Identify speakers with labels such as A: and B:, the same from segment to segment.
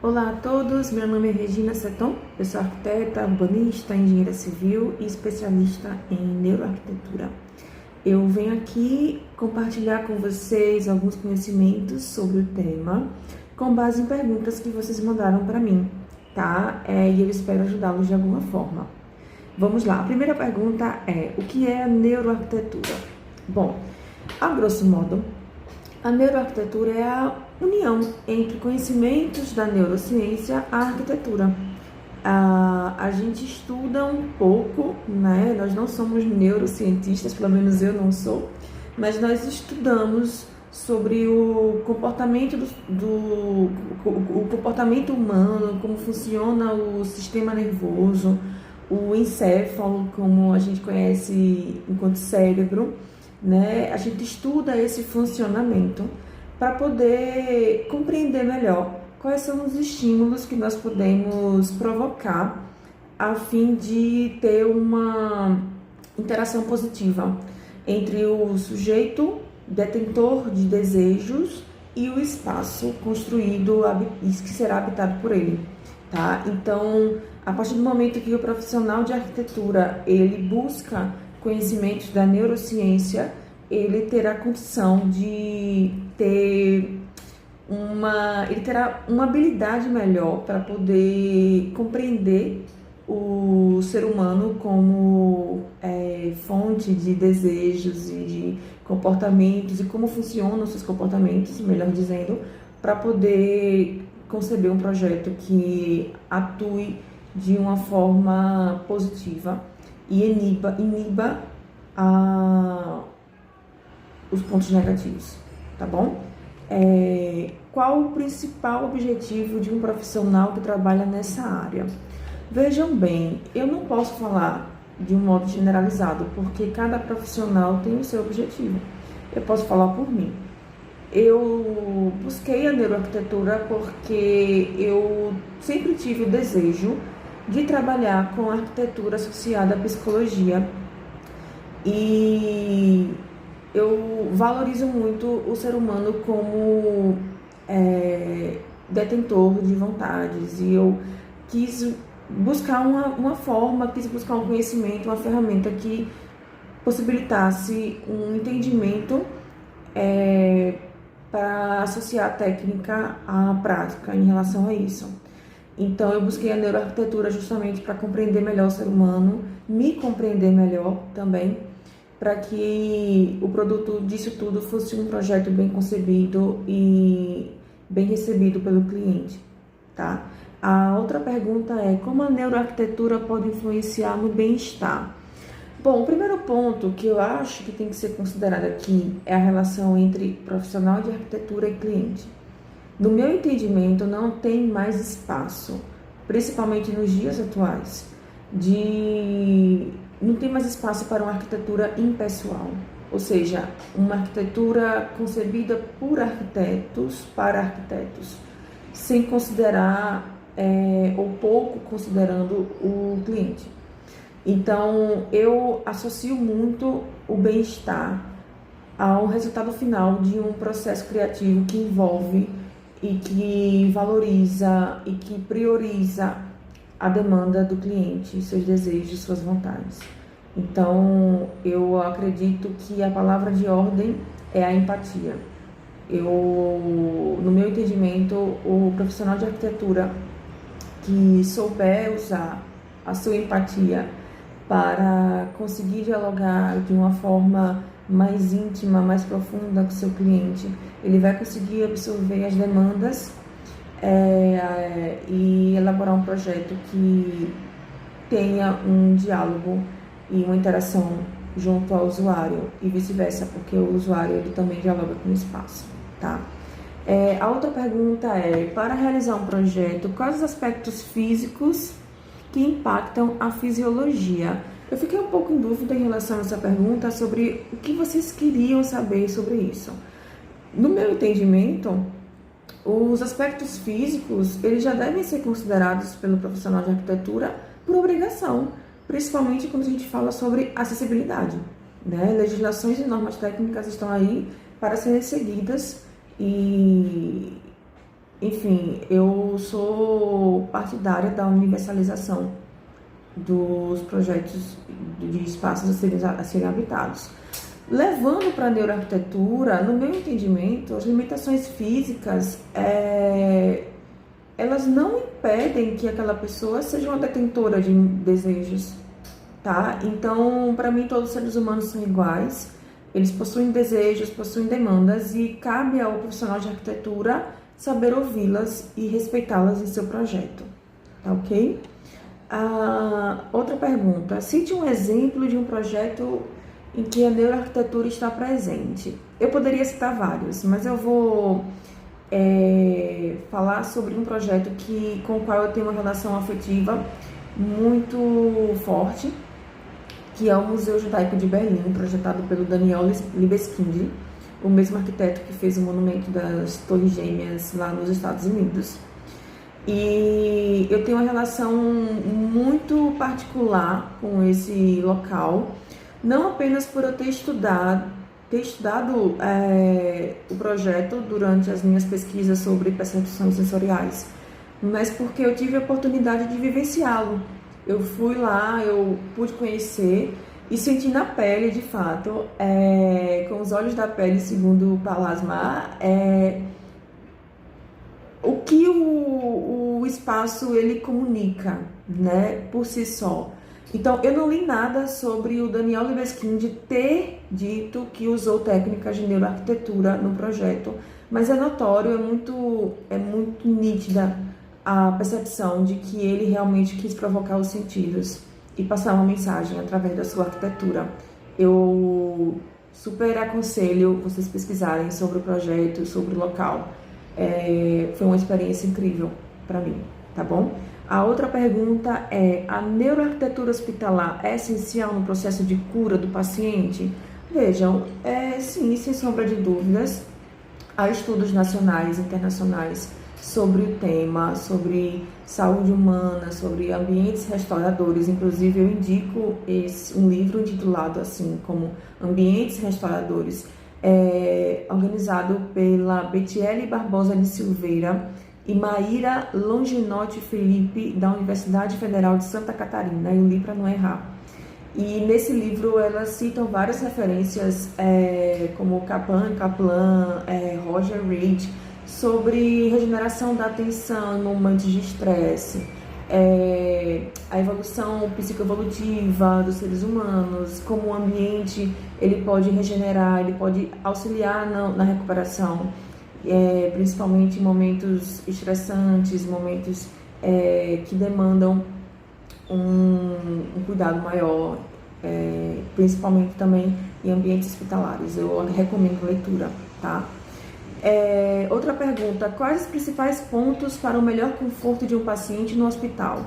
A: Olá a todos, meu nome é Regina Seton, eu sou arquiteta, urbanista, engenheira civil e especialista em neuroarquitetura. Eu venho aqui compartilhar com vocês alguns conhecimentos sobre o tema, com base em perguntas que vocês mandaram para mim, tá? E eu espero ajudá-los de alguma forma. Vamos lá, a primeira pergunta é: o que é a neuroarquitetura? Bom, a grosso modo, a neuroarquitetura é a união entre conhecimentos da neurociência à arquitetura. A gente estuda um pouco, né? Nós não somos neurocientistas, pelo menos eu não sou, mas nós estudamos sobre o comportamento o comportamento humano, como funciona o sistema nervoso, o encéfalo, como a gente conhece enquanto cérebro, né? A gente estuda esse funcionamento para poder compreender melhor quais são os estímulos que nós podemos provocar a fim de ter uma interação positiva entre o sujeito detentor de desejos e o espaço construído que será habitado por ele, tá? Então, a partir do momento que o profissional de arquitetura ele busca conhecimentos da neurociência, ele terá condição de ele terá uma habilidade melhor para poder compreender o ser humano como fonte de desejos e de comportamentos e como funcionam os seus comportamentos, melhor dizendo, para poder conceber um projeto que atue de uma forma positiva e iniba os pontos negativos, tá bom? Qual o principal objetivo de um profissional que trabalha nessa área? Vejam bem, eu não posso falar de um modo generalizado, porque cada profissional tem o seu objetivo. Eu posso falar por mim. Eu busquei a neuroarquitetura porque eu sempre tive o desejo de trabalhar com arquitetura associada à psicologia e eu valorizo muito o ser humano como detentor de vontades e eu quis buscar uma forma, quis buscar um conhecimento, uma ferramenta que possibilitasse um entendimento para associar a técnica à prática em relação a isso. Então, eu busquei a neuroarquitetura justamente para compreender melhor o ser humano, me compreender melhor também, para que o produto disso tudo fosse um projeto bem concebido e bem recebido pelo cliente, tá? A outra pergunta é: como a neuroarquitetura pode influenciar no bem-estar? Bom, o primeiro ponto que eu acho que tem que ser considerado aqui é a relação entre profissional de arquitetura e cliente. No meu entendimento, não tem mais espaço, principalmente nos dias atuais, não tem mais espaço para uma arquitetura impessoal, ou seja, uma arquitetura concebida por arquitetos para arquitetos, sem considerar ou pouco considerando o cliente. Então, eu associo muito o bem-estar ao resultado final de um processo criativo que envolve e que valoriza e que prioriza a demanda do cliente, seus desejos, suas vontades. Então, eu acredito que a palavra de ordem é a empatia. No meu entendimento, o profissional de arquitetura que souber usar a sua empatia para conseguir dialogar de uma forma mais íntima, mais profunda com o seu cliente, ele vai conseguir absorver as demandas e elaborar um projeto que tenha um diálogo e uma interação junto ao usuário e vice-versa, porque o usuário ele também dialoga com o espaço, tá? A outra pergunta é: para realizar um projeto, quais os aspectos físicos que impactam a fisiologia? Eu fiquei um pouco em dúvida em relação a essa pergunta sobre o que vocês queriam saber sobre isso. No meu entendimento, os aspectos físicos eles já devem ser considerados pelo profissional de arquitetura por obrigação, principalmente quando a gente fala sobre acessibilidade, né? Legislações e normas técnicas estão aí para serem seguidas e enfim, eu sou partidária da universalização dos projetos de espaços a serem habitados. Levando para a neuroarquitetura, no meu entendimento, as limitações físicas, elas não impedem que aquela pessoa seja uma detentora de desejos, tá? Então, para mim, todos os seres humanos são iguais, eles possuem desejos, possuem demandas e cabe ao profissional de arquitetura saber ouvi-las e respeitá-las em seu projeto, tá ok? Outra pergunta, cite um exemplo de um projeto em que a neuroarquitetura está presente. Eu poderia citar vários, mas eu vou falar sobre um projeto com o qual eu tenho uma relação afetiva muito forte, que é o Museu Judaico de Berlim, projetado pelo Daniel Libeskind, o mesmo arquiteto que fez o Monumento das Torres Gêmeas lá nos Estados Unidos. E eu tenho uma relação muito particular com esse local, não apenas por eu ter estudado o projeto durante as minhas pesquisas sobre percepções sensoriais, mas porque eu tive a oportunidade de vivenciá-lo. Eu fui lá, eu pude conhecer e senti na pele, de fato, com os olhos da pele, segundo o Palasmar, o que o espaço ele comunica, né, por si só. Então, eu não li nada sobre o Daniel Libeskind ter dito que usou técnicas de neuroarquitetura no projeto, mas é notório, é muito nítida a percepção de que ele realmente quis provocar os sentidos e passar uma mensagem através da sua arquitetura. Eu super aconselho vocês pesquisarem sobre o projeto, sobre o local. Foi uma experiência incrível para mim, tá bom? A outra pergunta é: a neuroarquitetura hospitalar é essencial no processo de cura do paciente? Vejam, sim, sem sombra de dúvidas. Há estudos nacionais e internacionais sobre o tema, sobre saúde humana, sobre ambientes restauradores. Inclusive, eu indico um livro intitulado assim como Ambientes Restauradores, organizado pela Betiele Barbosa de Silveira e Maíra Longinotti Felipe, da Universidade Federal de Santa Catarina. Eu li para não errar. E nesse livro elas citam várias referências, como Kaplan, Roger Reid, sobre regeneração da atenção em momentos de estresse, a evolução psicoevolutiva dos seres humanos, como o ambiente ele pode regenerar, ele pode auxiliar na recuperação, principalmente em momentos estressantes, momentos que demandam um cuidado maior, principalmente também em ambientes hospitalares. Eu recomendo leitura, tá? Outra pergunta: quais os principais pontos para o melhor conforto de um paciente no hospital?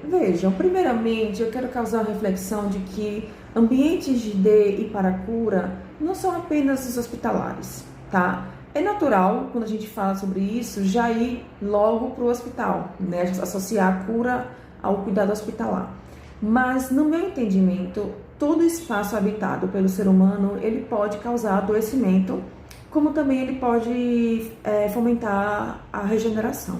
A: Vejam, primeiramente eu quero causar a reflexão de que ambientes de e para cura não são apenas os hospitalares, tá? É natural, quando a gente fala sobre isso, já ir logo para o hospital, né? Associar a cura ao cuidado hospitalar. Mas, no meu entendimento, todo espaço habitado pelo ser humano, ele pode causar adoecimento, como também ele pode fomentar a regeneração.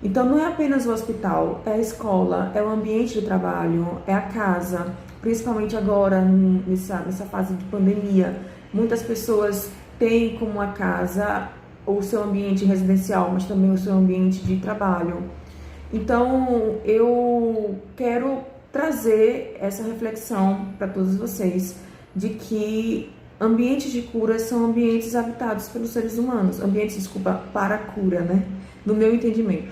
A: Então, não é apenas o hospital, é a escola, é o ambiente de trabalho, é a casa, principalmente agora, nessa fase de pandemia. Muitas pessoas têm como a casa o seu ambiente residencial, mas também o seu ambiente de trabalho. Então, eu quero trazer essa reflexão para todos vocês, de que ambientes de cura são ambientes habitados pelos seres humanos, para a cura, né? No meu entendimento.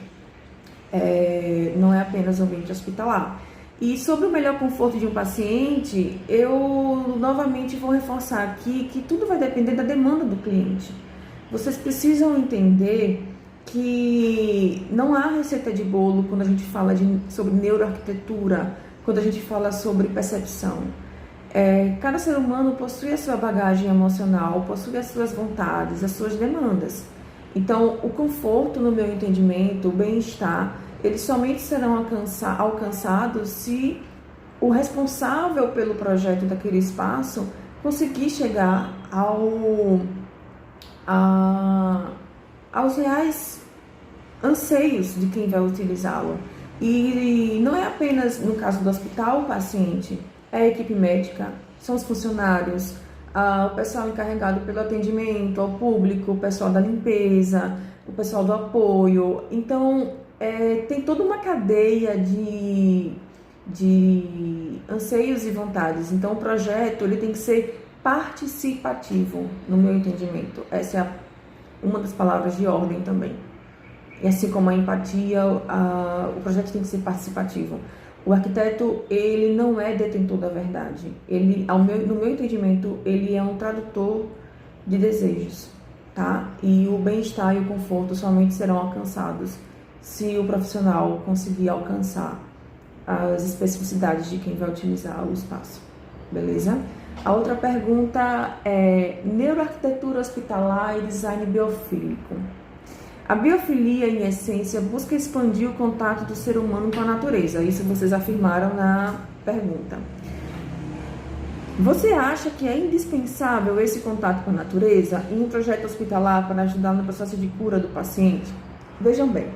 A: Não é apenas o ambiente hospitalar. E sobre o melhor conforto de um paciente, eu novamente vou reforçar aqui que tudo vai depender da demanda do cliente. Vocês precisam entender que não há receita de bolo quando a gente fala sobre neuroarquitetura, quando a gente fala sobre percepção. Cada ser humano possui a sua bagagem emocional, possui as suas vontades, as suas demandas. Então, o conforto, no meu entendimento, o bem-estar, eles somente serão alcançados se o responsável pelo projeto daquele espaço conseguir chegar aos reais anseios de quem vai utilizá-lo. E não é apenas, no caso do hospital, o paciente, é a equipe médica, são os funcionários, o pessoal encarregado pelo atendimento ao público, o pessoal da limpeza, o pessoal do apoio. Então, tem toda uma cadeia de anseios e vontades. Então, o projeto ele tem que ser participativo, no meu entendimento. Essa é uma das palavras de ordem também. E assim como a empatia, o projeto tem que ser participativo. O arquiteto, ele não é detentor da verdade. Ele, no meu entendimento, ele é um tradutor de desejos, tá? E o bem-estar e o conforto somente serão alcançados se o profissional conseguir alcançar as especificidades de quem vai utilizar o espaço, beleza? A outra pergunta é neuroarquitetura hospitalar e design biofílico. A biofilia, em essência, busca expandir o contato do ser humano com a natureza. Isso vocês afirmaram na pergunta. Você acha que é indispensável esse contato com a natureza em um projeto hospitalar para ajudar no processo de cura do paciente? Vejam bem,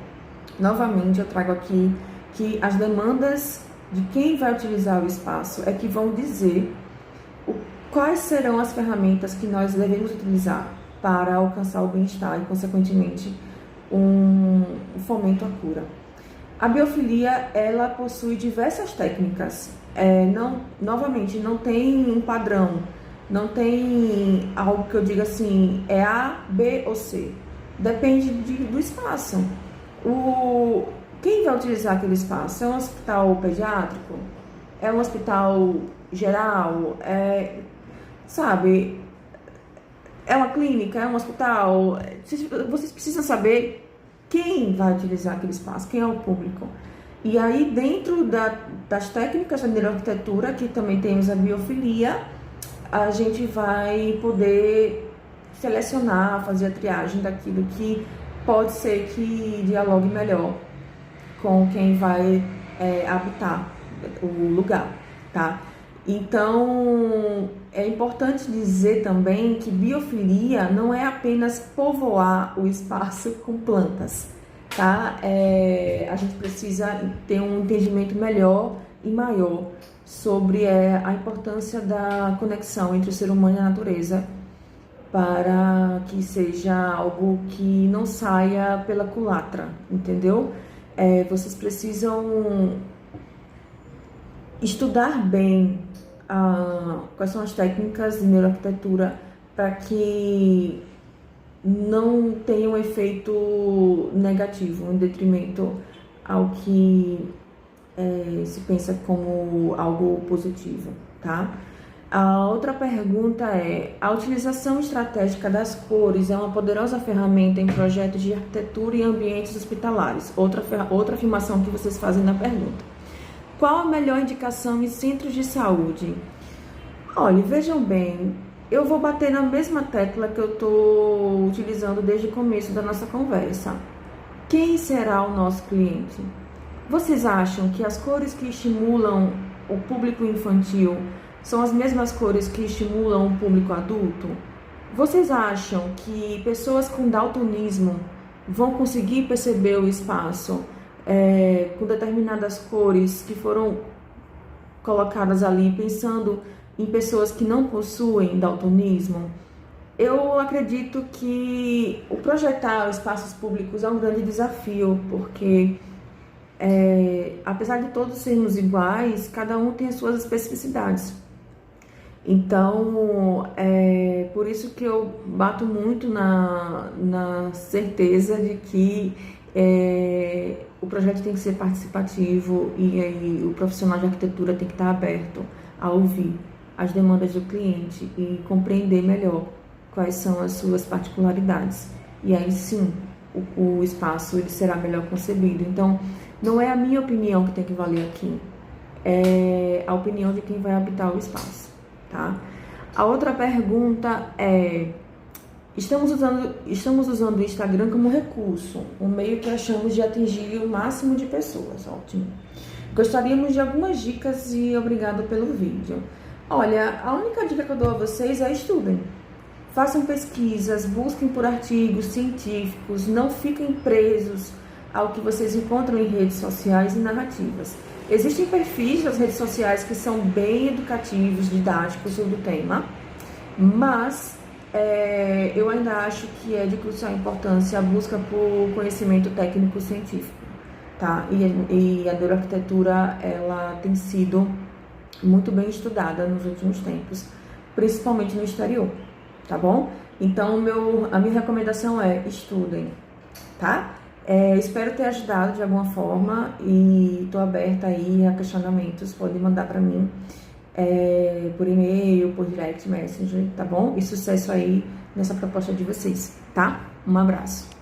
A: novamente eu trago aqui que as demandas de quem vai utilizar o espaço é que vão dizer quais serão as ferramentas que nós devemos utilizar para alcançar o bem-estar e, consequentemente, um fomento à cura. A biofilia, ela possui diversas técnicas. Novamente, não tem um padrão, não tem algo que eu diga assim, é A, B ou C. Depende do espaço. Quem vai utilizar aquele espaço? É um hospital pediátrico? É um hospital geral? Sabe? É uma clínica? É um hospital? Vocês precisam saber quem vai utilizar aquele espaço, quem é o público. E aí, dentro das técnicas da neuroarquitetura, que também temos a biofilia, a gente vai poder selecionar, fazer a triagem daquilo que pode ser que dialogue melhor com quem vai habitar o lugar, tá? Então, é importante dizer também que biofilia não é apenas povoar o espaço com plantas, tá? A gente precisa ter um entendimento melhor e maior sobre a importância da conexão entre o ser humano e a natureza para que seja algo que não saia pela culatra, entendeu? Vocês precisam estudar bem quais são as técnicas de neuroarquitetura para que não tenha um efeito negativo em detrimento ao que se pensa como algo positivo, tá? A outra pergunta é: a utilização estratégica das cores é uma poderosa ferramenta em projetos de arquitetura e ambientes hospitalares? Outra afirmação que vocês fazem na pergunta. Qual a melhor indicação em centros de saúde? Olha, vejam bem, eu vou bater na mesma tecla que eu estou utilizando desde o começo da nossa conversa. Quem será o nosso cliente? Vocês acham que as cores que estimulam o público infantil são as mesmas cores que estimulam o público adulto? Vocês acham que pessoas com daltonismo vão conseguir perceber o espaço com determinadas cores que foram colocadas ali pensando em pessoas que não possuem daltonismo? Eu acredito que o projetar espaços públicos é um grande desafio, porque apesar de todos sermos iguais, cada um tem as suas especificidades. Então, por isso que eu bato muito na certeza de que o projeto tem que ser participativo e o profissional de arquitetura tem que estar aberto a ouvir as demandas do cliente e compreender melhor quais são as suas particularidades. E aí sim, o espaço ele será melhor concebido. Então, não é a minha opinião que tem que valer aqui, é a opinião de quem vai habitar o espaço, tá? A outra pergunta é: estamos usando o Instagram como recurso, um meio que achamos de atingir o máximo de pessoas. Ótimo. Gostaríamos de algumas dicas e obrigado pelo vídeo. Olha, a única dica que eu dou a vocês é estudem. façam pesquisas, busquem por artigos científicos, não fiquem presos ao que vocês encontram em redes sociais e narrativas. Existem perfis nas redes sociais que são bem educativos, didáticos sobre o tema, mas eu ainda acho que é de crucial importância a busca por conhecimento técnico-científico, tá? E a neuroarquitetura, ela tem sido muito bem estudada nos últimos tempos, principalmente no exterior, tá bom? Então, a minha recomendação é estudem, tá? Espero ter ajudado de alguma forma e estou aberta aí a questionamentos, pode mandar para mim por e-mail, por direct messenger, tá bom? E sucesso aí nessa proposta de vocês, tá? Um abraço.